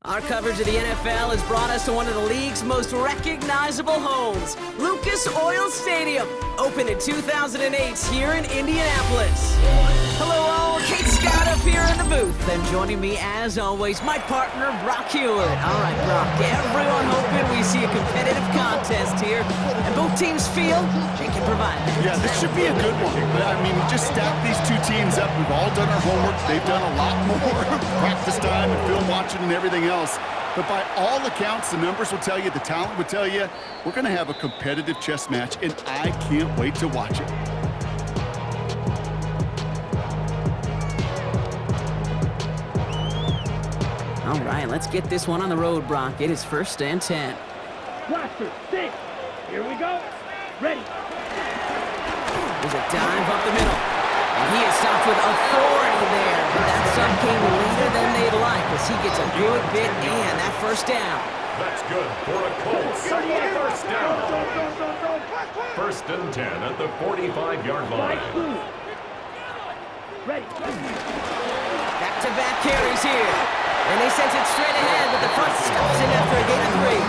Our coverage of the NFL has brought us to one of the league's most recognizable homes, Lucas Oil Stadium, opened in 2008 here in Indianapolis. Hello all, Kate Scott up here in the booth, and joining me as always, my partner Brock Hewitt. All right, Brock, everyone hoping we see a competitive contest here, and both teams feel they can provide that. Yeah, this should be a good one. I mean, just stack these two teams up. We've all done our homework. They've done a lot more practice time and film watching and everything else. But by all accounts, the numbers will tell you, the talent would tell you, we're going to have a competitive chess match, and I can't wait to watch it. All right, let's get this one on the road, Brock. It is 1st and 10. Blaster, stay. Here we go. Ready. There's a dive up the middle. And he is stopped with authority there. But that stop came later than they'd like as he gets a good bit and that first down. That's good for a Colts. First down. 1st and 10 at the 45-yard line. Ready. Back-to-back carries here. And they sent it straight ahead, but the front stops him after a gain of 3.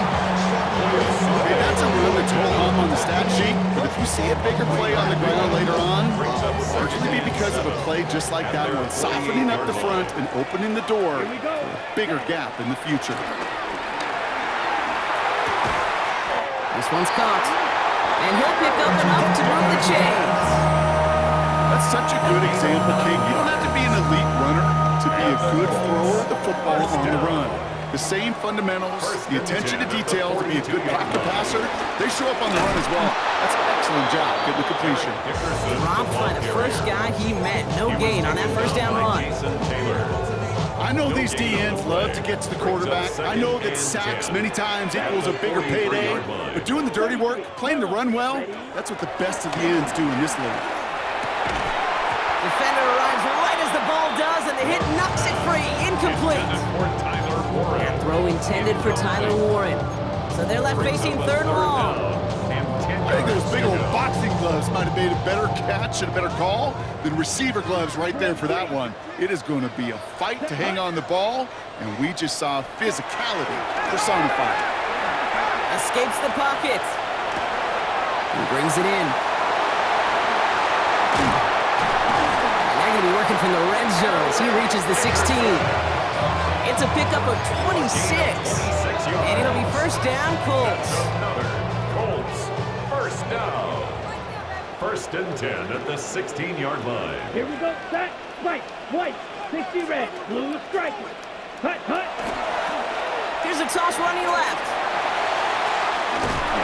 Okay, that's a run that's roll home on the stat sheet, but if you see a bigger play on the ground later on, it'll largely be because of a play just like that one, softening up the front and opening the door for a bigger gap in the future. This one's caught, and he'll pick up enough to move the chains. That's such a good example, King. You don't have to be an elite runner to be a good thrower of the football on the run. The same fundamentals, the attention to detail to be a good pocket passer, they show up on the run as well. That's an excellent job getting the completion. Dropped by the first guy he met. No gain on that first down run. I know these DNs love to get to the quarterback. I know that sacks many times equals a bigger payday, but doing the dirty work, playing the run well, that's what the best of the ends do in this league. Defender arrives right as the ball does, and the hit knocks it free. Incomplete. That throw intended for Tyler Warren. So they're left facing 3rd and long. I think those big old boxing gloves might have made a better catch and a better call than receiver gloves right there for that one. It is going to be a fight to hang on the ball, and we just saw physicality personified. Escapes the pocket. He brings it in. Be working from the red zone as he reaches the 16. It's a pickup of 26. And it'll be 1st down, Colts. Colts, 1st down. 1st and 10 at the 16-yard line. Here we go. Set. Right. White. 60 red. Blue striker. Hut. Here's a toss running left.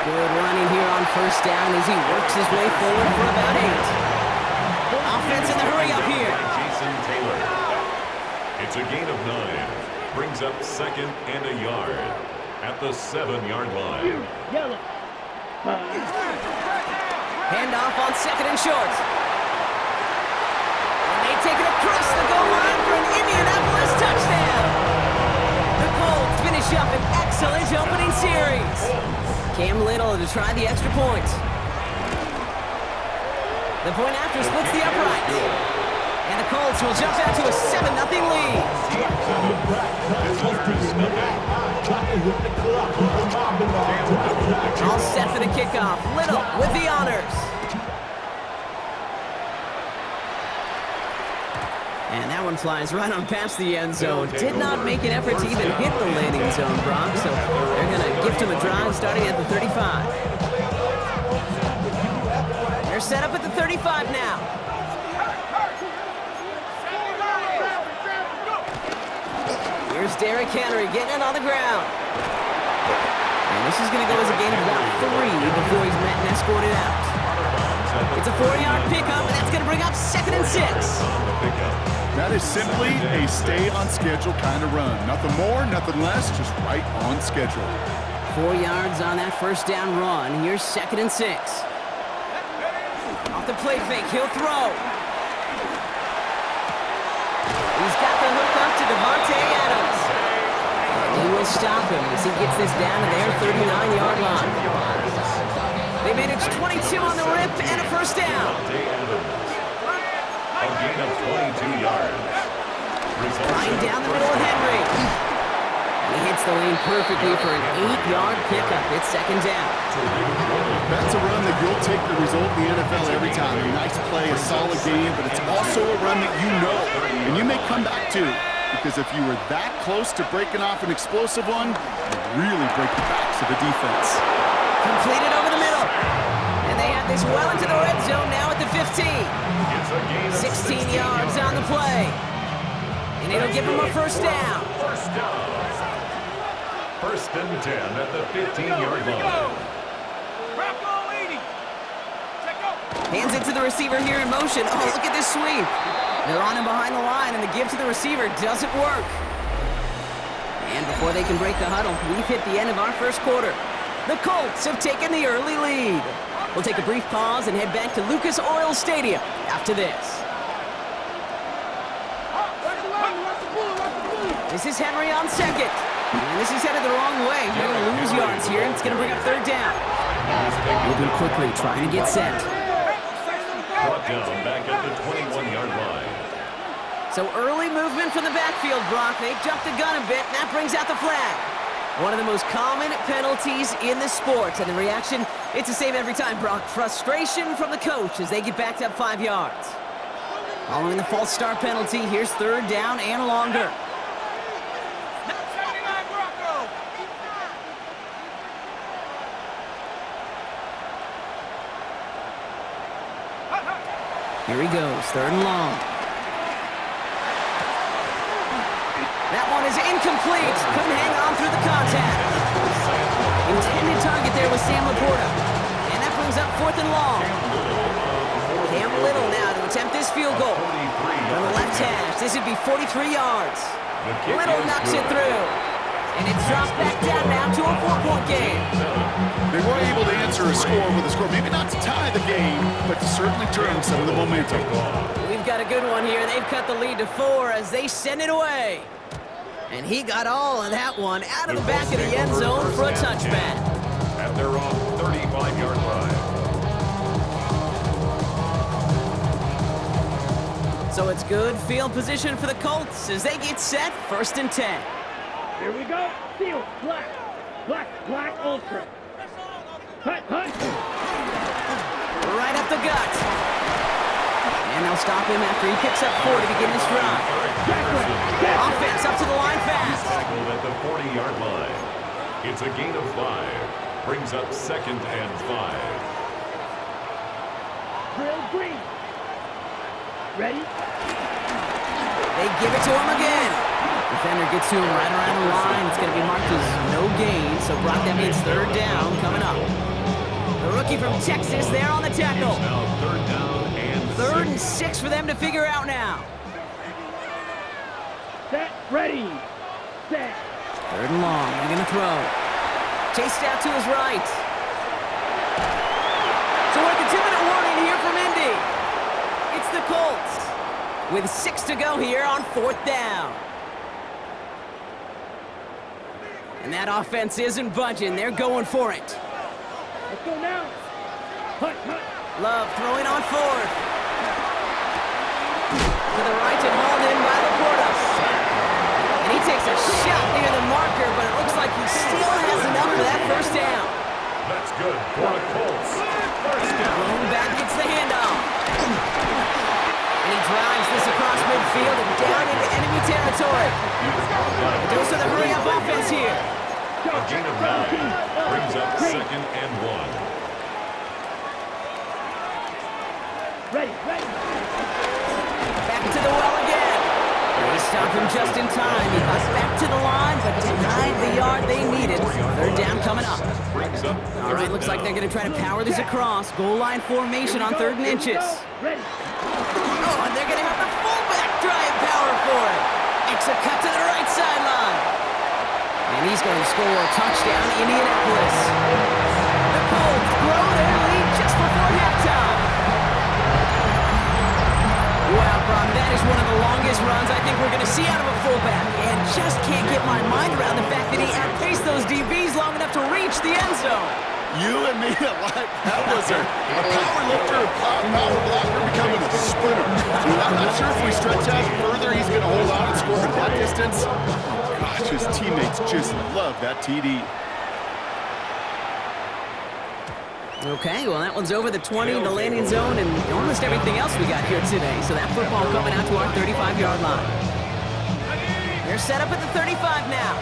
Good running here on 1st down as he works his way forward for about 8. Offense in the hurry up here. Jason Taylor. It's a gain of 9. Brings up 2nd and a yard at the 7-yard line. Yellow. Handoff on 2nd and short. And they take it across the goal line for an Indianapolis touchdown. The Colts finish up an excellent opening series. Cam Little to try the extra point. The point after splits the upright. And the Colts will jump out to a 7-0 lead. All set for the kickoff. Little with the honors. And that one flies right on past the end zone. Did not make an effort to even hit the landing zone, Brock. So they're going to gift him a drive starting at the 35. They're set up at the 35 now. Here's Derrick Henry getting it on the ground. And this is going to go as a gain of about 3 before he's met and escorted out. It's a 4-yard pickup, and that's going to bring up 2nd and 6. That is simply a stay-on-schedule kind of run. Nothing more, nothing less, just right on schedule. 4 yards on that 1st down run. Here's 2nd and 6. Off the play fake, he'll throw. He's got the hook up to Devontae Adams. He will stop him as he gets this down to their 39-yard line. They managed 22 on the rip and a 1st down. A gain of 22 yards. Flying down the middle of Henry. He the lane perfectly for an 8-yard pickup. It's second down. That's a run that you'll take the result in the NFL every time. A nice play, a solid game, but it's also a run that you know and you may come back to, because if you were that close to breaking off an explosive one, you really break the backs of the defense. Completed over the middle. And they have this well into the red zone now at the 15. 16 yards on the play. And it'll give them a first down. First and 10 at the 15-yard line. Hands it to the receiver here in motion. Oh, look at this sweep. They're on him behind the line, and the give to the receiver doesn't work. And before they can break the huddle, we've hit the end of our first quarter. The Colts have taken the early lead. We'll take a brief pause and head back to Lucas Oil Stadium after this. This is Henry on second. And this is headed the wrong way. They're going to lose yards here, and it's going to bring up third down. Moving quickly, trying to get set. Brought down back at the 21-yard line. So early movement from the backfield, Brock. They jumped the gun a bit, and that brings out the flag. One of the most common penalties in the sport. And the reaction, it's the same every time, Brock. Frustration from the coach as they get backed up 5 yards. Following the false start penalty, here's third down and longer. Here he goes, third and long. That one is incomplete. Couldn't hang on through the contact. Intended target there was Sam Laporta. And that brings up fourth and long. Cam Little now to attempt this field goal. From the left hash, this would be 43 yards. Little knocks it through. And it's dropped back down now to a 4-point game. They were able to answer a score with a score, maybe not to tie the game, but to certainly turn some of the momentum. We've got a good one here. They've cut the lead to 4 as they send it away. And he got all of that one out of the back of the end zone for a touchback. At their own 35-yard line. So it's good field position for the Colts as they get set, first and 10. Here we go. Seal. Black. Black. Black ultra. Hut. Hut. Right up the gut. And they'll stop him after he picks up 4 to begin his drive. Offense up to the line fast. Tackled at the 40-yard line. It's a gain of 5. Brings up second and 5. Drill green. Ready? They give it to him again. Defender gets to him right around the line. It's going to be marked as no gain. So Brock, that means third down coming up. The rookie from Texas there on the tackle. Now third down and 3rd and 6 for them to figure out now. Set. Ready. Set. 3rd and long. They're going to throw. Chased out to his right. So with the 2-minute warning here from Indy, it's the Colts with 6 to go here on 4th down. And that offense isn't budging. They're going for it. Let's go now. Hut. Hut. Love throwing on 4th. To the right and hauled in by Laporta. And he takes a shot near the marker, but it looks like he still has enough for that first down. that's good for the Colts. First down. Lone back gets the handoff. And he drives this across midfield and down into enemy territory. Goes to the hurry-up offense here. A gain of 9 brings up second and 1. Ready. Back to the well again. They stop him just in time. He got back to the line, but denied the yard they needed. Third down coming up. All right, looks like they're going to try to power this across. Goal line formation on 3rd and inches. Ready. Oh, and they're going to have the fullback drive power for it. Makes a cut to the right sideline. And he's going to score a touchdown, Indianapolis. The Colts grow their lead just before halftime. Wow, Brock, that is one of the longest runs I think we're going to see out of a fullback. And just can't get my mind around the fact that he outpaced those DBs long enough to reach the end zone. You and me alike. That was a power lifter, power blocker becoming a sprinter. I'm not sure if we stretch out further, he's going to hold on and score at that distance. God, gosh, his teammates just love that TD. Okay, well, that one's over the 20, the landing zone, and almost everything else we got here today. So that football coming out to our 35-yard line. They're set up at the 35 now.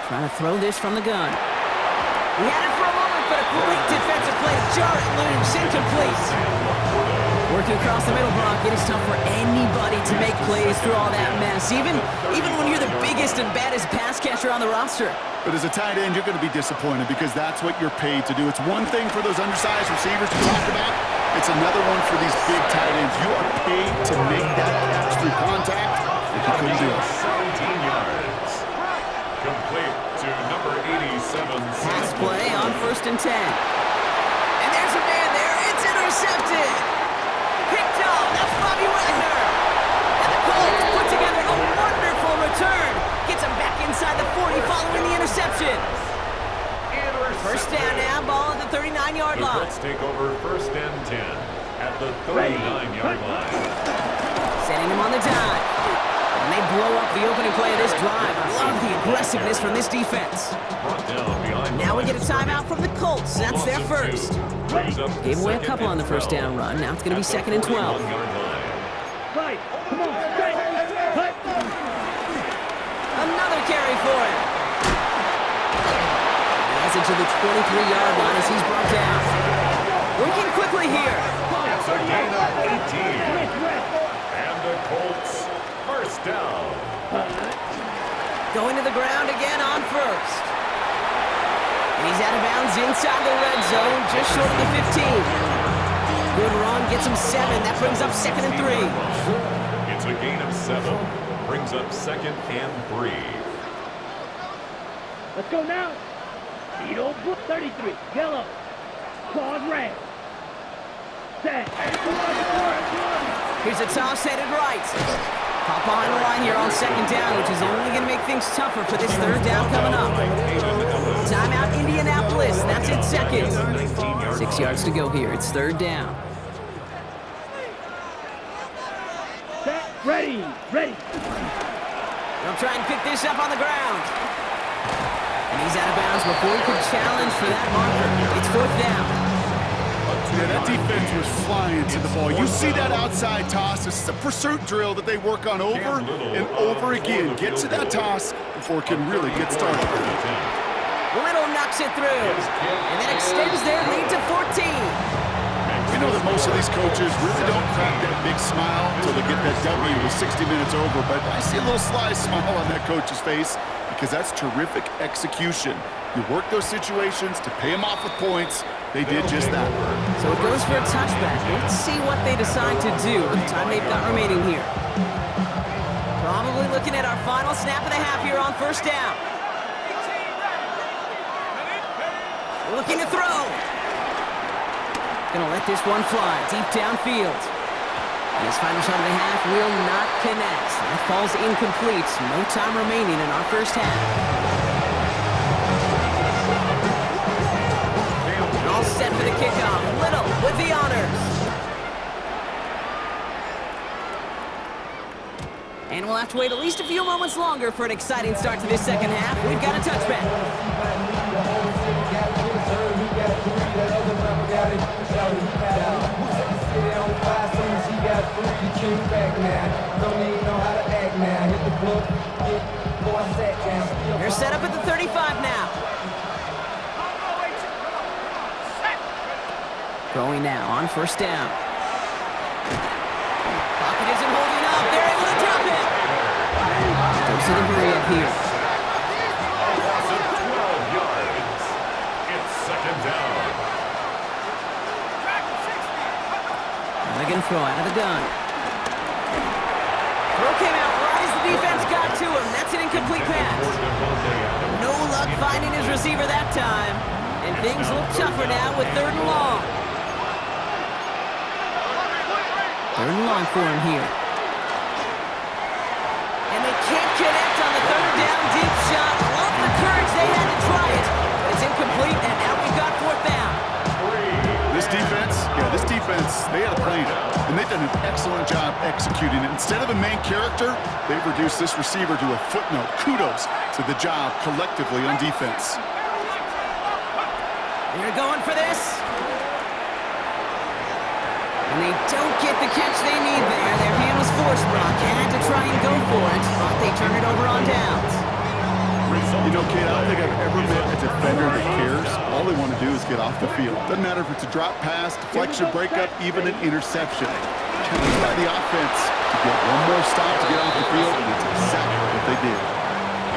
Trying to throw this from the gun. We had it for a moment, but a great defensive play to jar it loose, incomplete. Working across the middle, Brock, it is tough for anybody to make plays through all that mess, even when you're the biggest and baddest pass catcher on the roster. But as a tight end, you're going to be disappointed because that's what you're paid to do. It's one thing for those undersized receivers to talk about. It's another one for these big tight ends. You are paid to make that catch through contact, and you couldn't do it. 17 yards. Complete to number 87. Pass play on 1st and 10. And there's a man there. It's intercepted. Picked off. That's Bobby Wagner. And the Colts put together a wonderful return. Gets him back inside the 40 following the interception. First down now, ball at the 39-yard line. Let's take over 1st and 10 at the 39-yard line. Setting him on the dive. And they blow up the opening play of this drive. Love the aggressiveness from this defense. Brought down behind Now we get a timeout from the Colts. That's their first. Gave away a couple on the first down run. Now it's going to be 2nd and 12. Right, come on, straight, cut. Another carry for him. He has it to the 23-yard line as he's brought down. Working quickly here. It's a gain of 18. And the Colts first down. Going to the ground again on first. And he's out of bounds inside the red zone, just short of the 15. Good run, gets him 7. That brings up 2nd and 3. It's a gain of 7. Brings up 2nd and 3. Let's go now. Speedo, 33, yellow. Claws red. Set. Here's a toss headed right. Pop behind the line here on 2nd down, which is only going to make things tougher for this 3rd down coming up. Timeout Indianapolis. That's it, 2nd. 6 yards to go here. It's 3rd down. Set. Ready. Ready. They'll try and pick this up on the ground. And he's out of bounds before he could challenge for that marker. It's 4th down. Yeah, that defense was flying to the ball. You see that outside toss. This is a pursuit drill that they work on over and over again. Get to that toss before it can really get started. Little knocks it through. And then extends their lead to 14. You know that most of these coaches really don't crack that big smile until they get that W with 60 minutes over, but I see a little sly smile on that coach's face because that's terrific execution. You work those situations to pay them off with points. They did just that. So it goes for a touchback. Let's see what they decide to do with the time they've got remaining here. Probably looking at our final snap of the half here on 1st down. Looking to throw. Gonna let this one fly deep downfield. And his final shot of the half will not connect. That falls incomplete. No time remaining in our 1st half. All set for the kickoff. Little with the honors. And we'll have to wait at least a few moments longer for an exciting start to this 2nd half. We've got a touchback. They're set up at the 35 now. Going now on 1st down. Pocket isn't holding up. They're able to drop it. Goes to the hurry up here. 12 yards. It's 2nd down. Now they're going to throw out of the gun. Throw came out right as the defense got to him. That's an incomplete pass. No luck finding his receiver that time. And things look tougher now with 3rd and long. 3rd and long for him here. And they can't connect on the 3rd down deep shot. Love the courage they had to try it. But it's incomplete, and now we've got 4th down. This defense, they had a plan. and they've done an excellent job executing it. Instead of a main character, they've reduced this receiver to a footnote. Kudos to the job collectively on defense. They're going for this. And they don't get the catch they need there. Their hand was forced, Brock. Had to try and go for it, but they turn it over on downs. You know, Kate, I don't think I've ever met a defender that cares. All they want to do is get off the field. Doesn't matter if it's a drop pass, deflection, breakup, even an interception. Challenged by the offense to get one more stop to get off the field, and it's exactly what they did.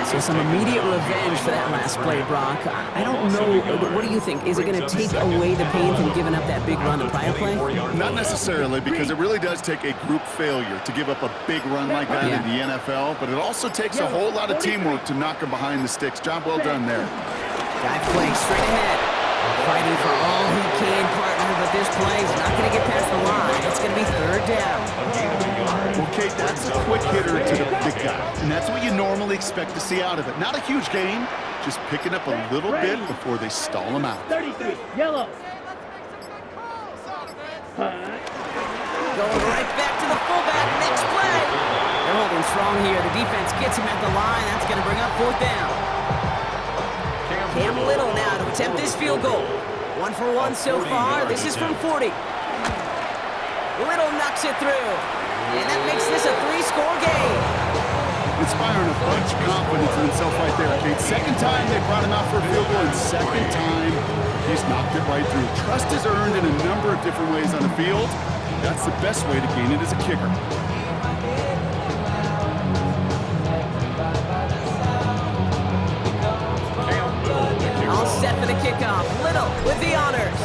So some immediate revenge for that last play, Brock. I don't know. What do you think? Is it going to take away the pain from giving up that big run the prior play? Not necessarily, because it really does take a group failure to give up a big run like that in the NFL, but it also takes a whole lot of teamwork to knock them behind the sticks. Job well done there. Guy playing straight ahead. Fighting for all he can, partner, but this play is not going to get past the line. It's going to be third down. Well, Kate, that's a quick hitter to the big guy, and that's what you normally expect to see out of it. Not a huge gain, just picking up a little bit before they stall him out. 33, yellow. Going right back to the fullback. Next play. They're holding strong here. The defense gets him at the line. That's going to bring up fourth down. Cam Little now to attempt this field goal. 1 for 1 so far. This is from 40. Little knocks it through. And that makes this a 3-score game. Inspiring a bunch of confidence in himself right there, Kate. Second time they brought him out for a field goal, and second time he's knocked it right through. Trust is earned in a number of different ways on the field. That's the best way to gain it as a kicker. All set for the kickoff. Little with the honors.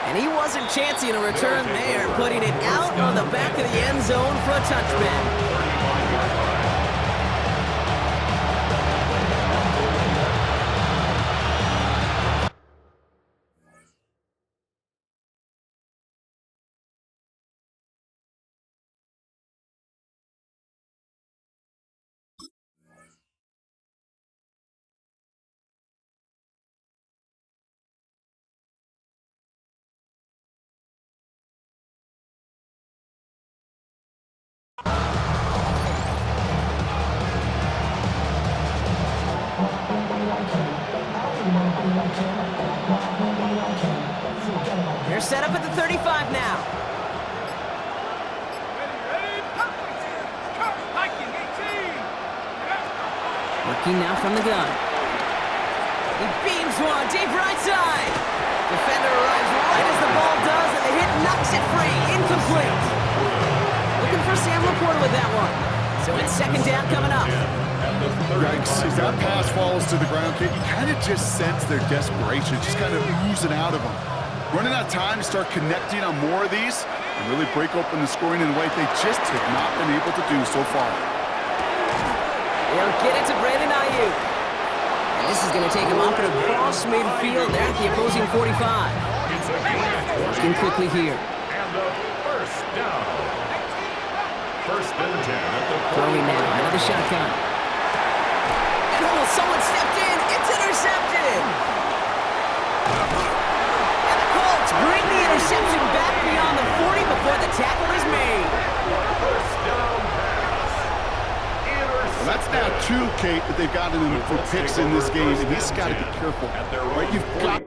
And he wasn't chancing a return there, putting it out on the back of the end zone for a touchback. They're set up at the 35 now. Working now from the gun. He beams one, deep right side. Defender arrives right as the ball does, and the hit knocks it free. Incomplete. Looking for Sam Laporta with that one. So it's second down coming up. Yikes, as that pass falls to the ground, Kate, you kind of just sense their desperation, just kind of oozing out of them. Running out of time to start connecting on more of these and really break open the scoring in a way they just have not been able to do so far. They'll get it to Brandon Ayuk. And this is going to take him up and across midfield there at the opposing 45. Working quickly here. And the first down. First and 10 at the Throwing now out of the shotgun. And oh, someone stepped in. It's intercepted. And the Colts bring the interception back beyond the 40 before the tackle is made. first down pass. Well, that's now 2, Kate, that they've gotten for picks in this game, and he's got to be careful. Right? You've got